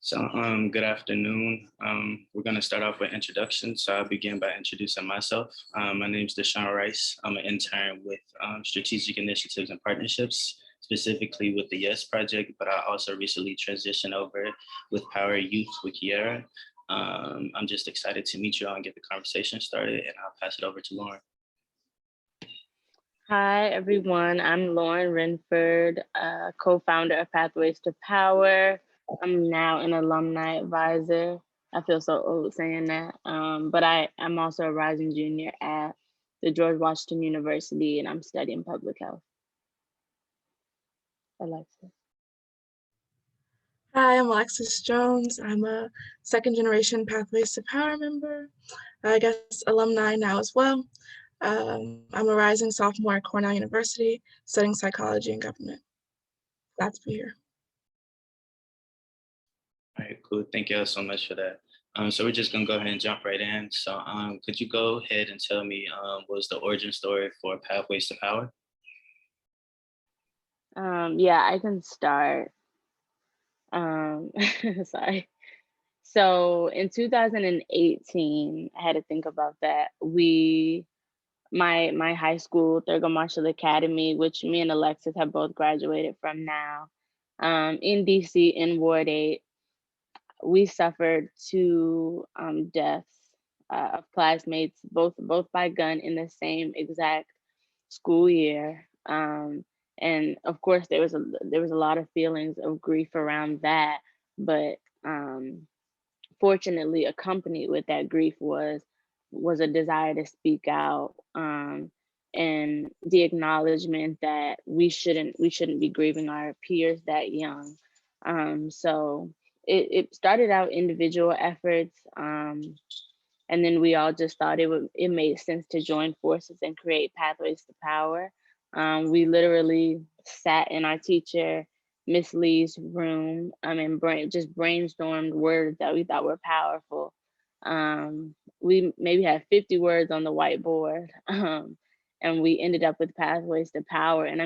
Good afternoon. We're going to start off with introductions. So I'll begin by introducing myself. My name is Deshaun Rice. I'm an intern with Strategic Initiatives and Partnerships, specifically with the YES project, but I also recently transitioned over with Power Youth with Kiera. I'm just excited to meet you all and get the conversation started, and I'll pass it over to Lauren. Hi, everyone. I'm Lauren Renford, co-founder of Pathways to Power. I'm now an alumni advisor. I feel so old saying that, but I'm also a rising junior at the George Washington University, and I'm studying public health. Alexis. Hi, I'm Alexis Jones. I'm a second generation Pathways to Power member, I guess alumni now as well. I'm a rising sophomore at Cornell University, studying psychology and government. Glad to be here. All right, cool. Thank you all so much for that. So we're just gonna go ahead and jump right in. So could you go ahead and tell me what was the origin story for Pathways to Power? Yeah, I can start. Sorry. So in 2018, I had to think about that. My high school, Thurgood Marshall Academy, which me and Alexis have both graduated from now, in DC in Ward 8, we suffered two deaths of classmates, both by gun in the same exact school year. And of course, there was a lot of feelings of grief around that, but fortunately, accompanied with that grief was a desire to speak out, and the acknowledgement that we shouldn't be grieving our peers that young. So it started out individual efforts, and then we all just thought it made sense to join forces and create Pathways to Power. We literally sat in our teacher Miss Lee's room, and just brainstormed words that we thought were powerful. We maybe had 50 words on the whiteboard, and we ended up with Pathways to Power. And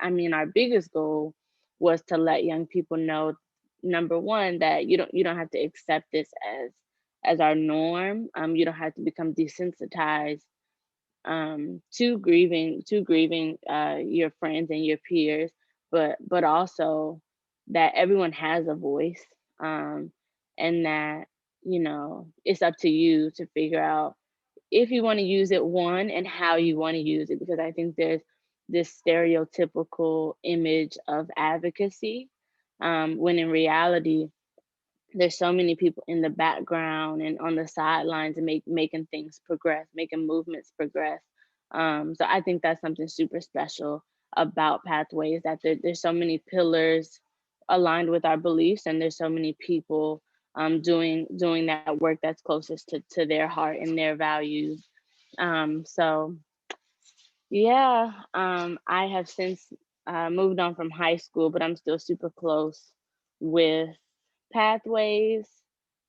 I mean, our biggest goal was to let young people know, number one, that you don't have to accept this as our norm. You don't have to become desensitized to grieving your friends and your peers, but also that everyone has a voice, and that it's up to you to figure out if you want to use it, one, and how you want to use it, because I think there's this stereotypical image of advocacy, when in reality there's so many people in the background and on the sidelines and making things progress, making movements progress. So I think that's something super special about Pathways, that there's so many pillars aligned with our beliefs, and there's so many people doing that work that's closest to their heart and their values. So yeah, I have since moved on from high school, but I'm still super close with Pathways.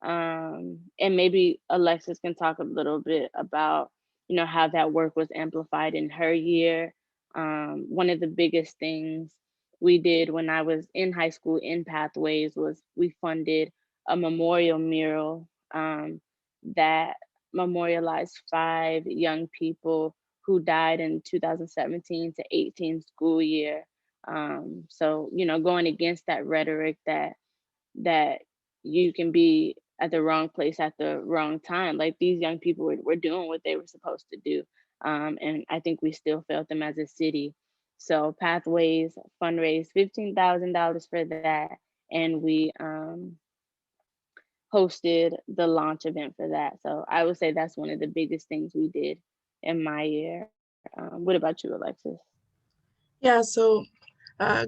And maybe Alexis can talk a little bit about, how that work was amplified in her year. One of the biggest things we did when I was in high school in Pathways was we funded a memorial mural, that memorialized 5 young people who died in 2017 to 18 school year. So, going against that rhetoric that you can be at the wrong place at the wrong time. Like, these young people were doing what they were supposed to do. And I think we still felt them as a city. So Pathways fundraised $15,000 for that. And we hosted the launch event for that. So I would say that's one of the biggest things we did in my year. What about you, Alexis? Yeah, so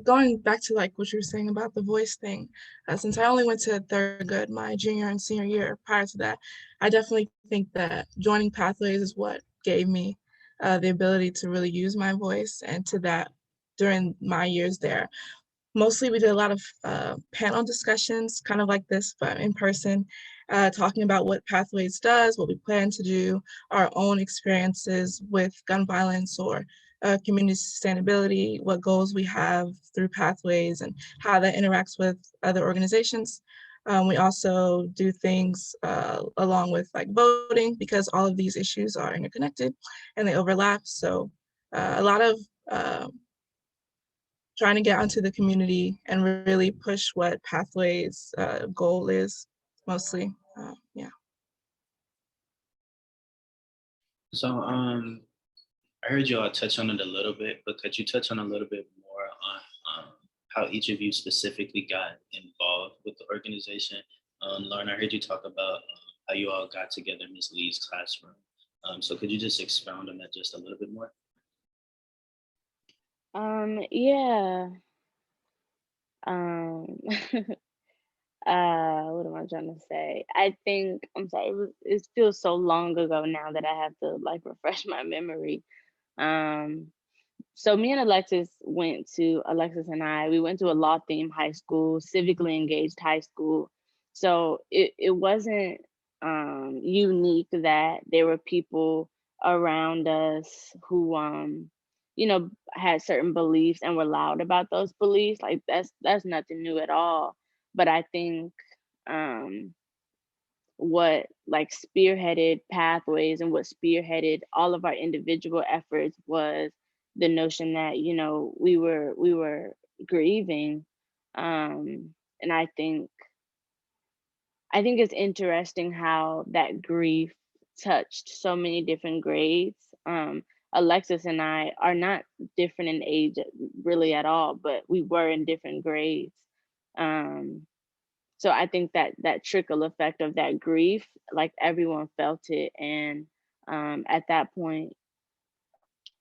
going back to like what you were saying about the voice thing, since I only went to Thurgood my junior and senior year, prior to that, I definitely think that joining Pathways is what gave me the ability to really use my voice, and to that during my years there. Mostly we did a lot of panel discussions, kind of like this, but in person, talking about what Pathways does, what we plan to do, our own experiences with gun violence or community sustainability, what goals we have through Pathways, and how that interacts with other organizations. We also do things along with like voting because all of these issues are interconnected and they overlap. So a lot of trying to get onto the community and really push what Pathways goal is mostly. Yeah. So I heard you all touch on it a little bit, but could you touch on a little bit more on how each of you specifically got involved with the organization? Lauren, I heard you talk about how you all got together in Ms. Lee's classroom. So could you just expound on that just a little bit more? Yeah. Um, what am I trying to say? I think I'm sorry. It feels so long ago now that I have to like refresh my memory. Um, so me and Alexis and I, we went to a law themed high school, civically engaged high school. So it wasn't unique that there were people around us who had certain beliefs and were loud about those beliefs. Like that's nothing new at all. But I think um what like spearheaded Pathways and what spearheaded all of our individual efforts was the notion that we were grieving. And I think it's interesting how that grief touched so many different grades. Alexis and I are not different in age really at all, but we were in different grades. um so I think that that trickle effect of that grief, like everyone felt it, and at that point,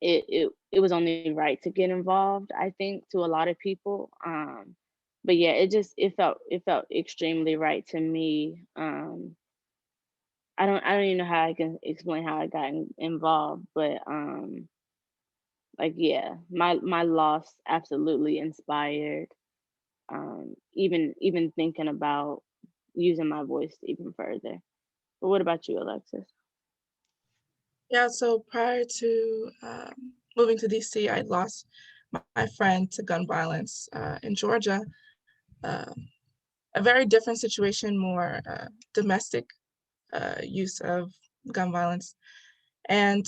it was only right to get involved. I think to a lot of people, but yeah, it felt extremely right to me. I don't even know how I can explain how I got involved, but like yeah, my loss absolutely inspired. Even thinking about using my voice even further. But what about you, Alexis? Yeah, so prior to moving to DC, I lost my friend to gun violence in Georgia. Uh, a very different situation, more domestic use of gun violence. And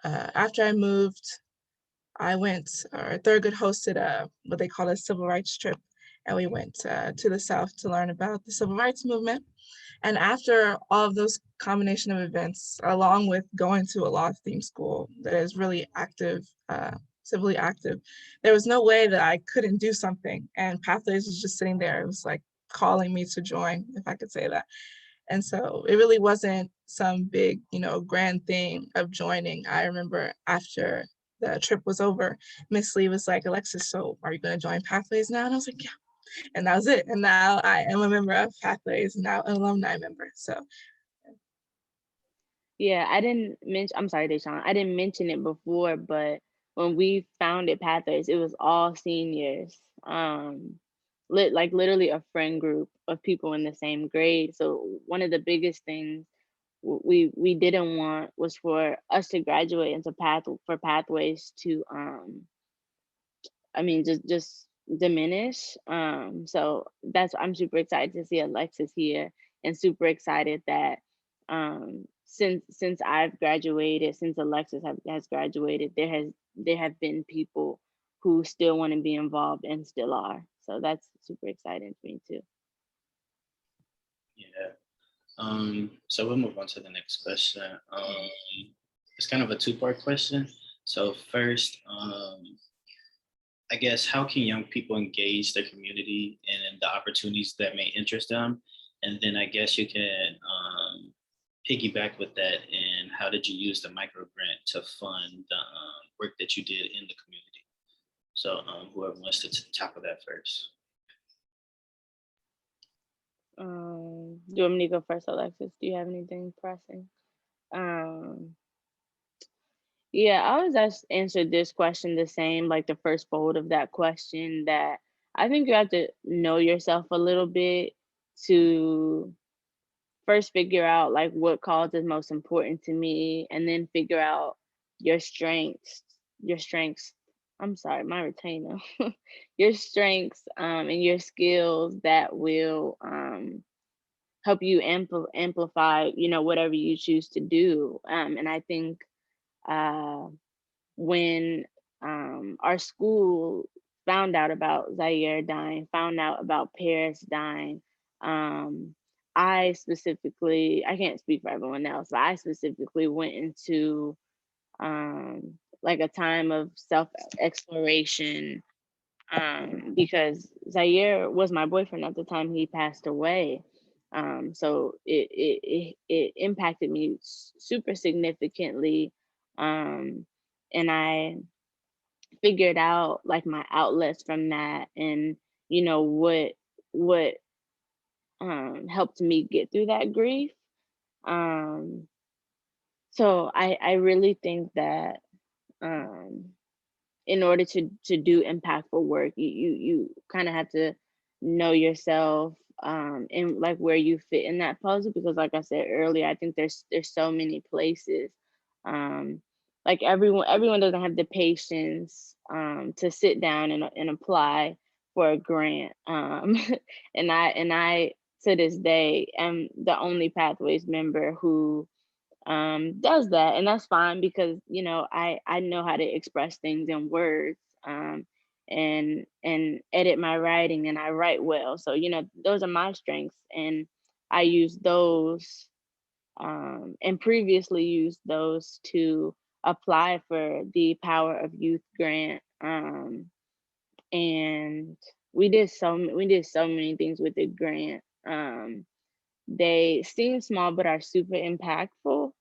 after I moved, I went, or Thurgood hosted what they call a civil rights trip. And we went to the South to learn about the civil rights movement. And after all of those combination of events, along with going to a law theme school that is really active, civilly active, there was no way that I couldn't do something. And Pathways was just sitting there. It was like calling me to join, if I could say that. And so it really wasn't some big, grand thing of joining. I remember after the trip was over, Miss Lee was like, Alexis, so are you going to join Pathways now? And I was like, yeah. And that was it. And now I am a member of Pathways, now an alumni member. So Yeah, I didn't mention. I'm sorry, Deshaun. I didn't mention it before, but when we founded Pathways, it was all seniors. Like literally a friend group of people in the same grade. So one of the biggest things we didn't want was for us to graduate into Pathways to I mean, just diminish. So I'm super excited to see Alexis here, and super excited that since I've graduated, since has graduated, there have been people who still want to be involved and still are. So that's super exciting to me too. Yeah. So we'll move on to the next question. It's kind of a two-part question. So first, I guess how can young people engage their community and the opportunities that may interest them? And then I guess you can piggyback with that. And how did you use the micro grant to fund the work that you did in the community? So whoever wants to tackle that first. Do you want me to go first, Alexis? Do you have anything pressing? Um, Yeah, I always answered this question the same, like the first fold of that question, that I think you have to know yourself a little bit to first figure out like what cause is most important to me, and then figure out your strengths. I'm sorry, my retainer. Your strengths and your skills that will help you amplify, whatever you choose to do. And I think uh, when our school found out about Zaire dying, found out about Paris dying, um, I specifically, I can't speak for everyone else, but I specifically went into like a time of self exploration, because Zaire was my boyfriend at the time he passed away. So it impacted me super significantly. Um, and I figured out like my outlets from that, and what helped me get through that grief. Um, so I really think that um in order to do impactful work, you kind of have to know yourself, and like where you fit in that puzzle, because like I said earlier, I think there's so many places. um like everyone doesn't have the patience to sit down and apply for a grant. And I to this day am the only Pathways member who does that, and that's fine, because I know how to express things in words, and edit my writing, and I write well, so those are my strengths, and I use those, and previously used those to apply for the Power of Youth grant. And we did so many things with the grant. They seem small but are super impactful,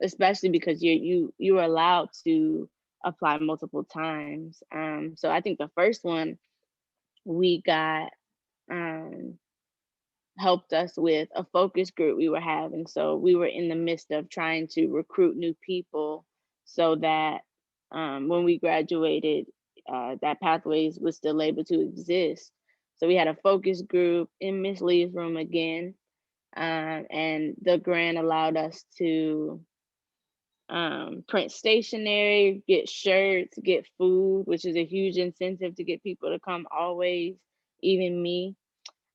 especially because you're allowed to apply multiple times. So I think the first one we got um, helped us with a focus group we were having. So we were in the midst of trying to recruit new people so that when we graduated, that Pathways was still able to exist. So we had a focus group in Miss Lee's room again, and the grant allowed us to print stationery, get shirts, get food, which is a huge incentive to get people to come always, even me.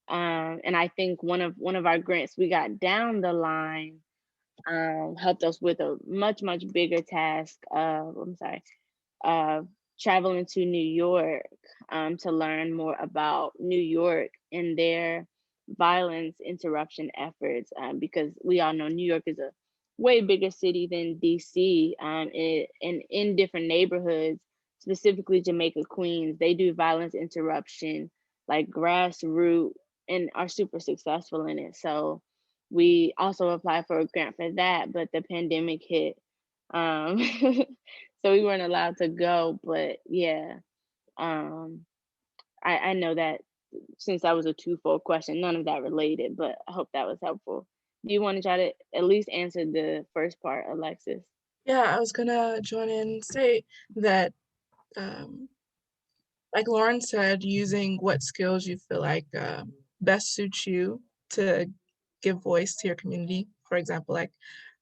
And I think one of our grants we got down the line helped us with a much bigger task. I'm sorry, uh, traveling to New York to learn more about New York and their violence interruption efforts, because we all know New York is a way bigger city than DC, and in different neighborhoods, specifically Jamaica, Queens, they do violence interruption like grassroots and are super successful in it. So we also applied for a grant for that, but the pandemic hit. Um, so we weren't allowed to go. But yeah, um, I know that since that was a twofold question, none of that related, but I hope that was helpful. Do you want to try to at least answer the first part, Alexis? Yeah, I was gonna join in and say that, um, like Lauren said, using what skills you feel like best suits you to give voice to your community. For example, like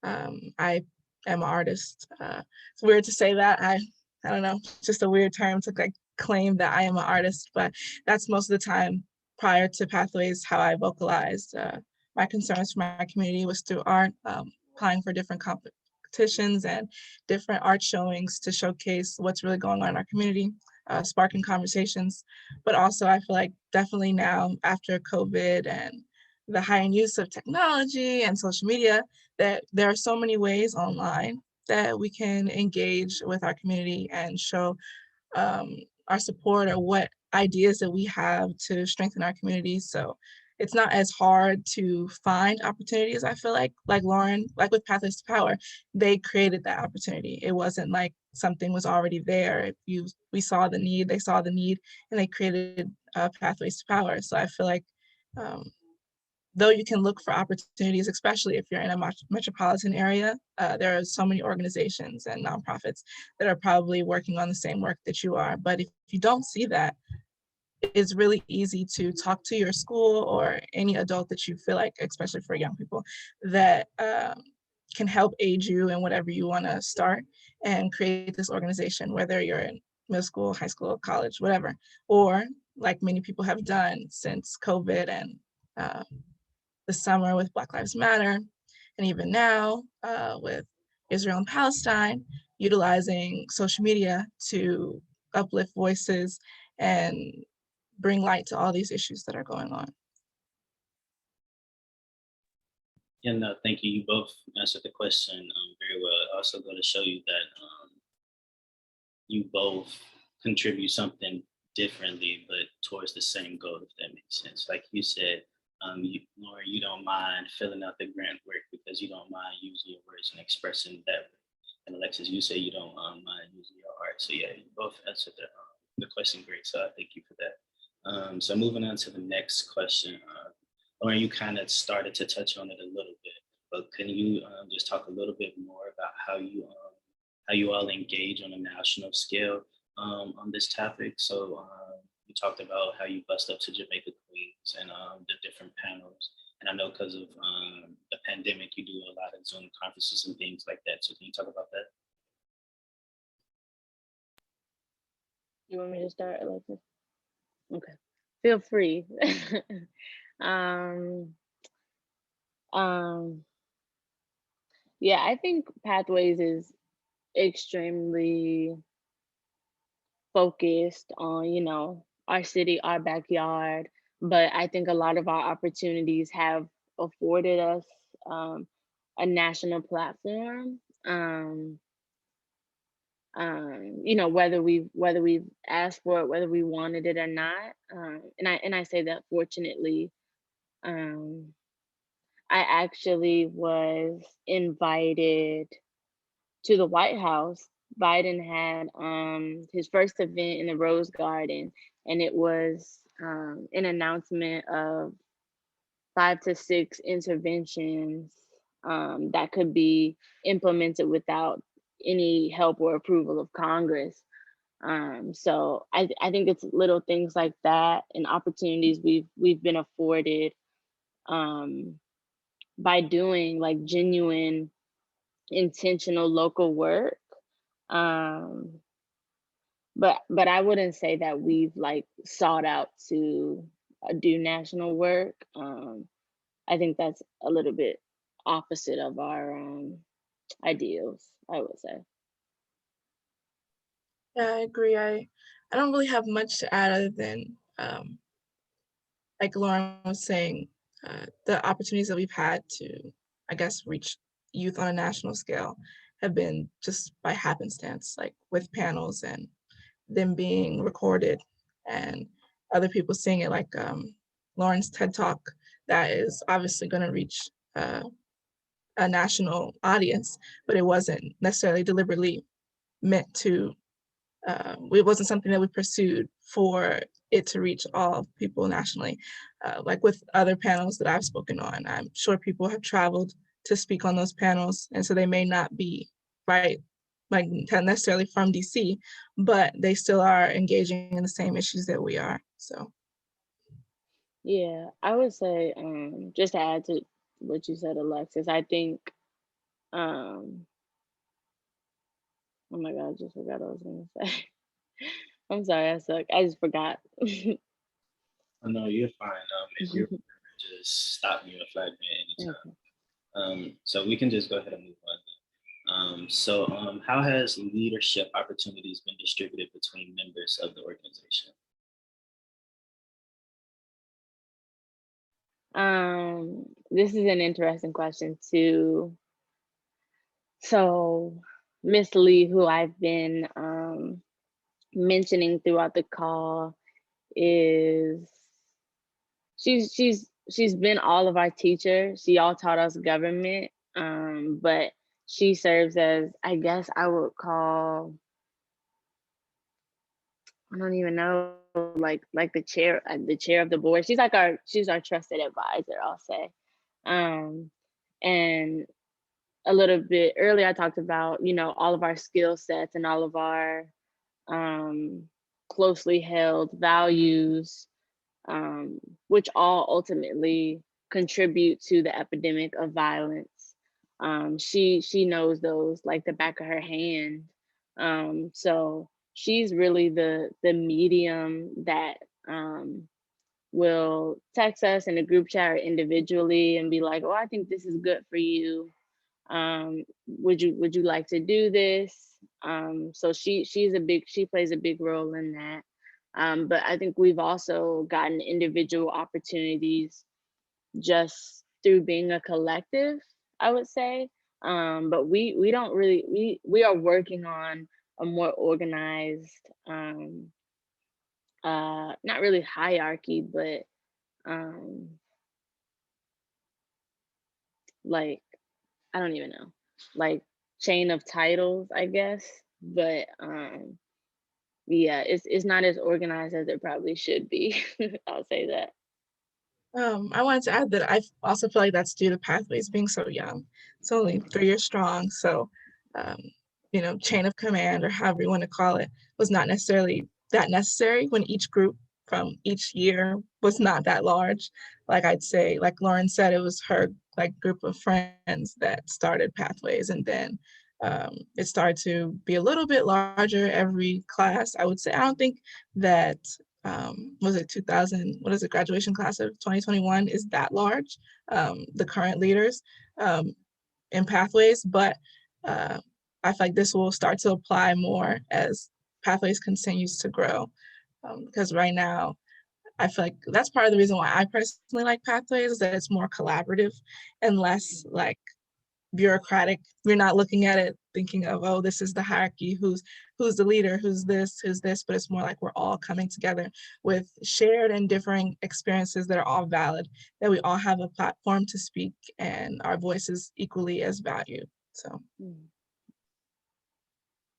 I am an artist. It's weird to say that. I don't know, it's just a weird term to like claim that I am an artist, but that's most of the time prior to Pathways how I vocalized my concerns for my community was through art, applying for different competitions and different art showings to showcase what's really going on in our community, sparking conversations. But also, I feel like definitely now after COVID and the heightened use of technology and social media, that there are so many ways online that we can engage with our community and show um, our support or what ideas that we have to strengthen our communities. So it's not as hard to find opportunities. I feel like Lauren, like with Pathways to Power, they created that opportunity. It wasn't like something was already there. We saw the need, they saw the need, and they created Pathways to Power. So I feel like um, though you can look for opportunities, especially if you're in a metropolitan area, there are so many organizations and nonprofits that are probably working on the same work that you are. But if you don't see that, it's really easy to talk to your school or any adult that you feel like, especially for young people, that can help aid you in whatever you want to start and create this organization, whether you're in middle school, high school, college, whatever, or like many people have done since COVID and the summer with Black Lives Matter, and even now with Israel and Palestine, utilizing social media to uplift voices and bring light to all these issues that are going on. Yeah, no, thank you. You both answered the question very well. It also go to show you that you both contribute something differently, but towards the same goal, if that makes sense. Like you said, Lauren, you don't mind filling out the grant work because you don't mind using your words and expressing that. And Alexis, you say you don't mind using your art. So yeah, you both answered the question great. So I thank you for that. So moving on to the next question. Lauren, you kind of started to touch on it a little bit, but can you just talk a little bit more about how you all engage on a national scale on this topic? So you talked about how you bust up to Jamaica Queens and the different panels. And I know because of the pandemic, you do a lot of Zoom conferences and things like that. So can you talk about that? You want me to start, Alexis? Okay, feel free. um, um, yeah, I think Pathways is extremely focused on, our city, our backyard. But I think a lot of our opportunities have afforded us a national platform. Whether we've asked for it, whether we wanted it or not. And I say that fortunately. Um, I actually was invited to the White House. Biden had his first event in the Rose Garden, and it was an announcement of 5 to 6 interventions that could be implemented without any help or approval of Congress. So I think it's little things like that and opportunities we've been afforded by doing like genuine intentional local work. um but I wouldn't say that we've like sought out to do national work. I think that's a little bit opposite of our ideals, I would say. Yeah, I agree. I don't really have much to add other than like Lauren was saying, the opportunities that we've had to, I guess, reach youth on a national scale have been just by happenstance, like with panels and them being recorded and other people seeing it, like Lauren's TED Talk, that is obviously going to reach a national audience, but it wasn't necessarily deliberately meant to, it wasn't something that we pursued for it to reach all people nationally. Like with other panels that I've spoken on, I'm sure people have traveled to speak on those panels, and so they may not be right, like necessarily from DC, but they still are engaging in the same issues that we are. So Yeah, I would say just to add to what you said, Alexis, I think um oh my god, I just forgot what I was gonna say. I'm sorry, I suck. I just forgot. Oh, no, you're fine. If you remember, just stop me or flag me at any Okay. time. So we can just go ahead and move on. How has leadership opportunities been distributed between members of the organization? This is an interesting question too. So Miss Lee, who I've been mentioning throughout the call, is she's been all of our teachers. She all taught us government, but she serves as, I guess I would call, I don't even know, like the chair of the board. She's our trusted advisor, I'll say. Um, and a little bit earlier, I talked about, all of our skill sets and all of our um, closely held values, which all ultimately contribute to the epidemic of violence. She knows those like the back of her hand. So she's really the medium that will text us in a group chat or individually and be like, "Oh, I think this is good for you. Would you like to do this?" So she plays a big role in that. But I think we've also gotten individual opportunities just through being a collective, I would say. But we don't really we are working on a more organized, not really hierarchy, but um like, I don't even know, like, chain of titles, I guess. But yeah, it's not as organized as it probably should be. I'll say that. I wanted to add that I also feel like that's due to Pathways being so young. It's only 3 years strong, so um, chain of command or however you want to call it was not necessarily that necessary when each group from each year was not that large. Like I'd say, like Lauren said, it was her like group of friends that started Pathways, and then it started to be a little bit larger every class. I would say I don't think that was it 2000, what is it, graduation class of 2021 is that large, the current leaders um, in Pathways, but uh, I feel like this will start to apply more as Pathways continues to grow. Because right now, I feel like that's part of the reason why I personally like Pathways is that it's more collaborative and less like bureaucratic. We're not looking at it thinking of, oh, this is the hierarchy, who's the leader, who's this, but it's more like we're all coming together with shared and differing experiences that are all valid, that we all have a platform to speak and our voices equally as valued. So Mm.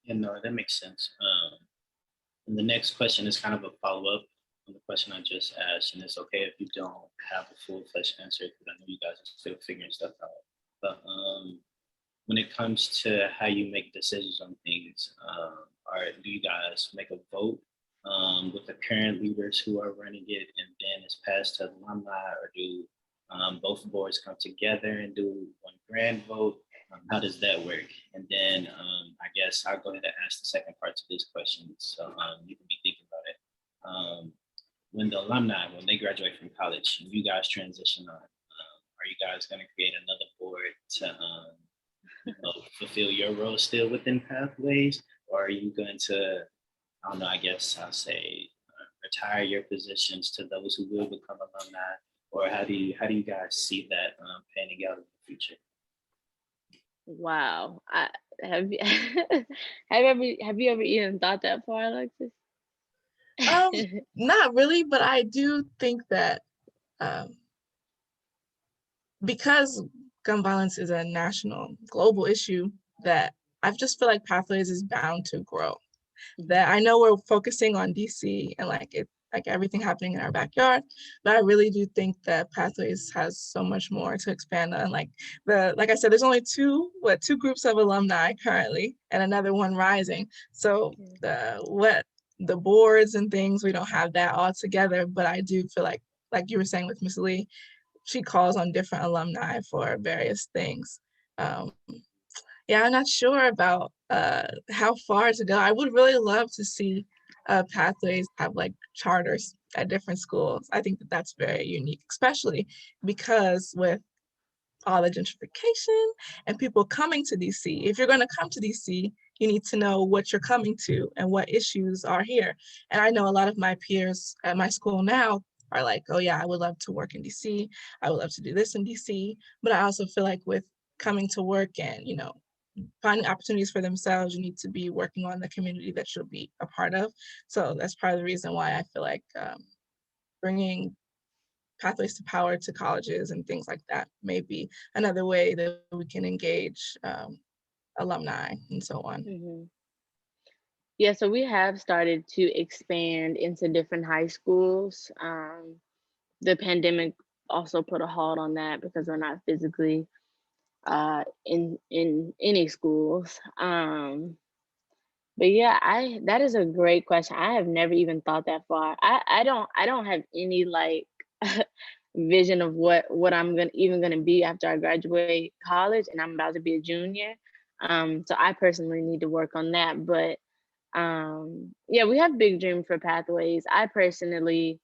Yeah, no, that makes sense. And the next question is kind of a follow up on the question I just asked, and it's okay if you don't have a full fledged answer because I know you guys are still figuring stuff out. But when it comes to how you make decisions on things, or do you guys make a vote with the current leaders who are running it, and then it's passed to alumni, or do both boards come together and do one grand vote? How does that work? And then I guess I'll go ahead and ask the second part to this question, so you can be thinking about it. When the alumni, when they graduate from college, and you guys transition on, are you guys going to create another board to fulfill your role still within Pathways, or are you going to, I don't know, I guess I'll say, retire your positions to those who will become alumni, or how do you guys see that panning out in the future? Wow. Have you have you ever even thought that far, Alexis? um, not really, but I do think that um, because gun violence is a national, global issue, that I just feel like Pathways is bound to grow. That I know we're focusing on DC and like it, like everything happening in our backyard, but I really do think that Pathways has so much more to expand on. Like I said, there's only two groups of alumni currently and another one rising. So the boards and things, we don't have that all together, but I do feel like you were saying with Miss Lee, she calls on different alumni for various things. Um, yeah, I'm not sure about how far to go. I would really love to see Pathways have like charters at different schools. I think that that's very unique, especially because with all the gentrification and people coming to DC. If you're going to come to DC, you need to know what you're coming to and what issues are here. And I know a lot of my peers at my school now are like, oh yeah, I would love to work in DC. I would love to do this in DC. But I also feel like with coming to work and, finding opportunities for themselves, you need to be working on the community that you'll be a part of. So that's part of the reason why I feel like bringing pathways to power to colleges and things like that may be another way that we can engage alumni and so on. Hmm. Yeah, so we have started to expand into different high schools. The pandemic also put a halt on that because we're not physically in any schools. But yeah, I that is a great question. I have never even thought that far. I don't have any like vision of what I'm gonna be after I graduate college and I'm about to be a junior. So I personally need to work on that. But yeah, we have big dreams for pathways. I personally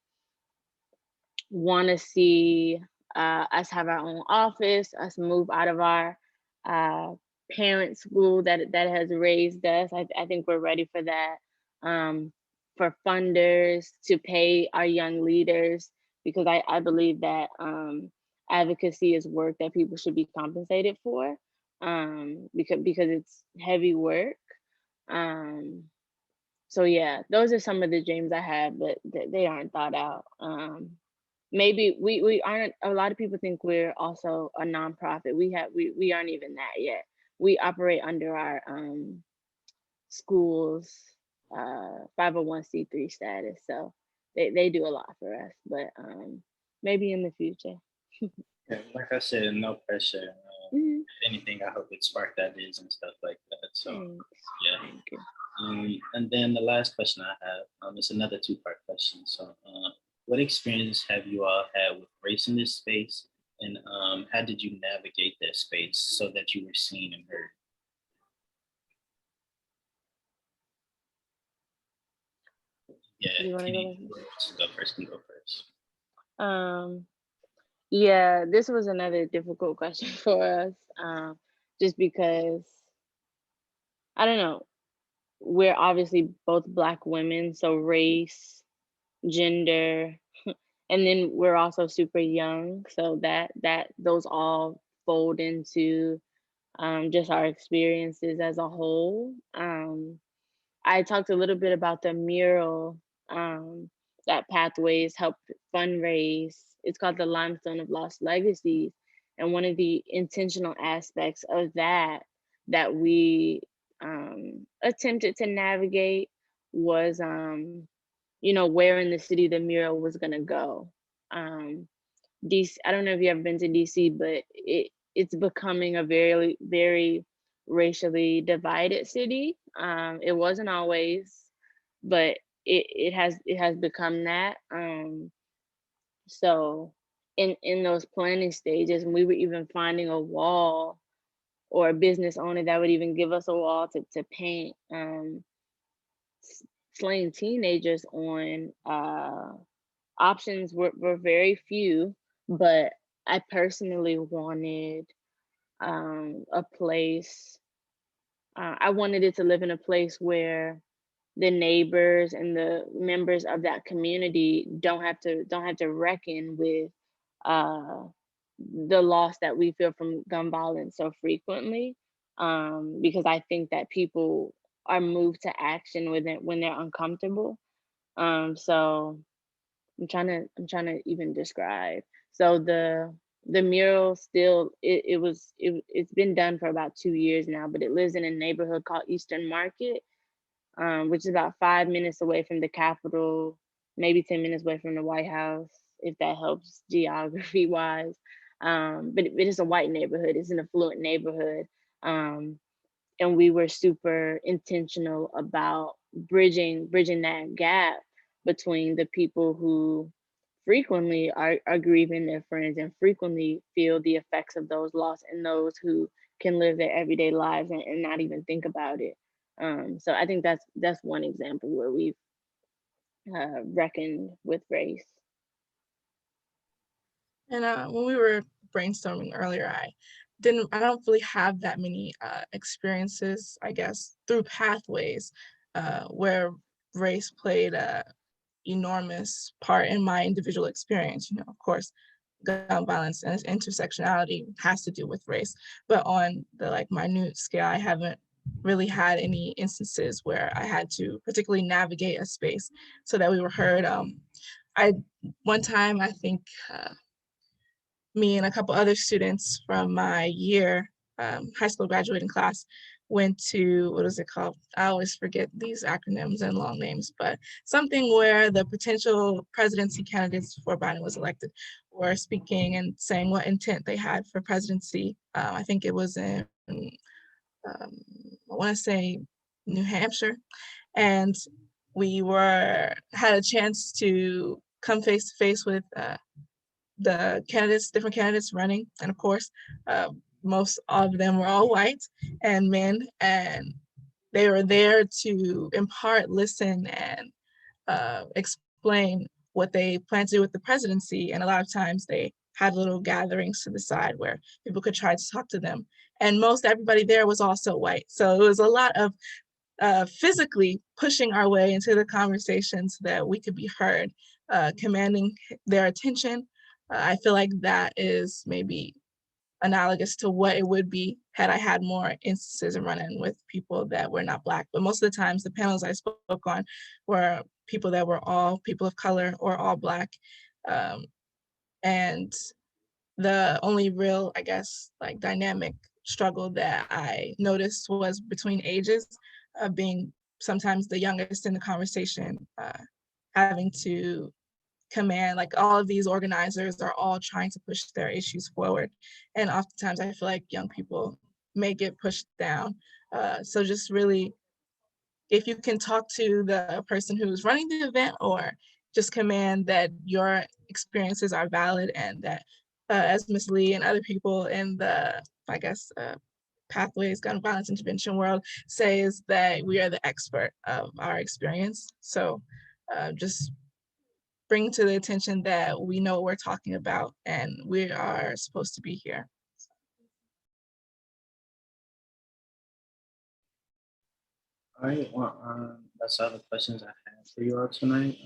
want to see us have our own office, us move out of our uh, parent school that has raised us. I think we're ready for that. For funders to pay our young leaders, because I believe that advocacy is work that people should be compensated for, because it's heavy work. Um, so yeah, those are some of the dreams I have, but they aren't thought out. Maybe we aren't. A lot of people think we're also a nonprofit. We aren't even that yet. We operate under our schools 501c3 status, so they do a lot for us. But maybe in the future. Yeah, like I said, no pressure. Mhm. If anything, I hope it sparked ideas and stuff like that. So Thanks. yeah. Thank you. And then the last question I have is another two-part question. So, what experience have you all had with race in this space, and how did you navigate that space so that you were seen and heard? Yeah, You want to go Kenny, with me? who wants to go first can go first. Um, yeah, this was another difficult question for us, just because I don't know. We're obviously both Black women, so race, gender, and then we're also super young, so that those all fold into just our experiences as a whole. I talked a little bit about the mural um, that Pathways helped fundraise. It's called the Limestone of Lost Legacies, and one of the intentional aspects of that we attempted to navigate was where in the city the mural was gonna go. Um, DC, I don't know if you've ever been to DC, but it's becoming a very, very racially divided city. It wasn't always, but it has become that. So in those planning stages, and we were even finding a wall or a business owner that would even give us a wall to paint. Slaying teenagers on options were very few, but I personally wanted a place. I wanted it to live in a place where the neighbors and the members of that community don't have to reckon with uh, the loss that we feel from gun violence so frequently. Because I think that people are moved to action when they're uncomfortable. So I'm trying to even describe. So the mural still it's been done for about 2 years now, but it lives in a neighborhood called Eastern Market, which is about 5 minutes away from the Capitol, maybe 10 minutes away from the White House, if that helps geography wise. But it is a white neighborhood. It's an affluent neighborhood. Um, and we were super intentional about bridging that gap between the people who frequently are grieving their friends and frequently feel the effects of those loss, and those who can live their everyday lives and not even think about it. So I think that's one example where we've reckoned with race. And when we were brainstorming earlier, I don't really have that many experiences, I guess, through pathways where race played a enormous part in my individual experience. Of course, gun violence and intersectionality has to do with race, but on the like minute scale, I haven't really had any instances where I had to particularly navigate a space so that we were heard. I One time I think me and a couple other students from my year, high school graduating class, went to, what is it called? I always forget these acronyms and long names, but something where the potential presidency candidates before Biden was elected were speaking and saying what intent they had for presidency. I think it was in, I want to say New Hampshire. And we had a chance to come face to face with the candidates, different candidates running. And of course, most of them were all white and men, and they were there to in part listen and explain what they plan to do with the presidency. And a lot of times they had little gatherings to the side where people could try to talk to them. And most everybody there was also white. So it was a lot of physically pushing our way into the conversation so that we could be heard, commanding their attention. I feel like that is maybe analogous to what it would be had I had more instances of running with people that were not Black. But most of the times, the panels I spoke on were people that were all people of color or all Black. And the only real, I guess, like dynamic struggle that I noticed was between ages, being sometimes the youngest in the conversation, having to command, like all of these organizers are all trying to push their issues forward. And oftentimes I feel like young people may get pushed down. So just really, if you can talk to the person who's running the event or just command that your experiences are valid and that as Ms. Lee and other people in the, I guess, Pathways Gun Violence Intervention world says that we are the expert of our experience. So just bring to the attention that we know what we're talking about and we are supposed to be here. All right, well, that's all the questions I have for you all tonight.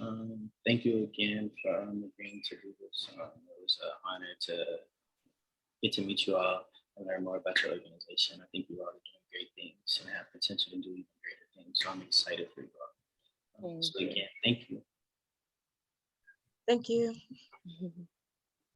Thank you again for agreeing to do this. It was an honor to get to meet you all and learn more about your organization. I think you all are doing great things and have potential to do even greater things. So I'm excited for you all. So again, thank you. Thank you.